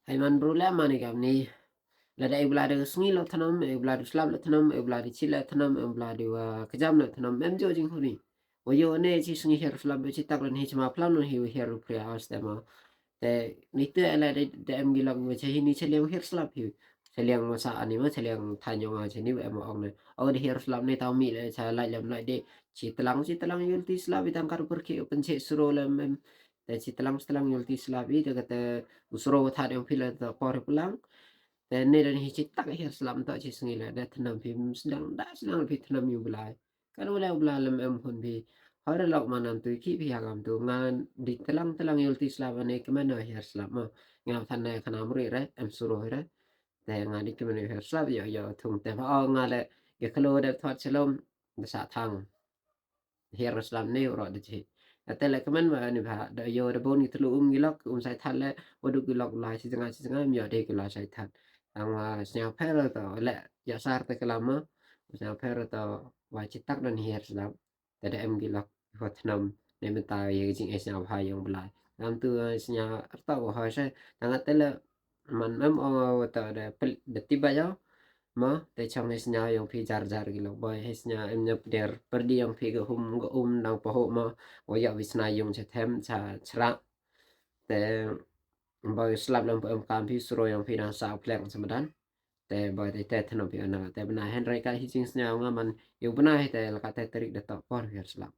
Hay man problema ni kami. Lada ibladu sngi lo tanam, ibladu slab lo tanam, ibladu chila tanam, ibladu kejam lo tanam, jo jing huni. Wayo ne chi sngi her slab chi tak lan hi chma plan no hi her pria astema. Te nitu ala de em gilang ma chi ni cheliang her slab hi. Cheliang masa ani ma cheliang tanyo ma chi ni em ong ne. O de her slab ne taw mi le cha lai lam lai de chi telang yul ti slab itang kar perki open che suro lam te chi telang yul ti slab i de kata usro tha de pila ta por pulang. Te ne dan hi chi tak her slab ta chi sngi la de thnam phi sedang phi thnam yu blai. Kan wala bla lam em hun phi har lok manam tu ki phi agam tu ngan di telang yul ti slab ne ke mana her slab ma ngam than ne khanam ri re em suro re. Te nga di ke mana her slab yo thung te pa nga le ke khlo de thot chelom sa thang her slab ne ro de chi. Te le ke man ma ni ba de yo de bon ni tlu ngilok sai than le wodu gilok lai chi janga mi de ke la sai than. Ang snya per to le ya sar te kelama snya per to wa citak dan hier sedap tada em gilak hotnam ne meta ye jing es nya bha yang belai nam tu snya ta wa ha se tanga tele man mem o ta de tiba ya ma te chang es nya yang phi jar gilok boy es nya em nya der perdi yang phi go nang po ma wa ya visna yung che them cha chra te boy slap lam em kam phi sro yang phi na sa plek samadan te boy te thnam pi ana te bna hen rai ka hi ching snya nga man yu bna te la ka te trik de to por her slap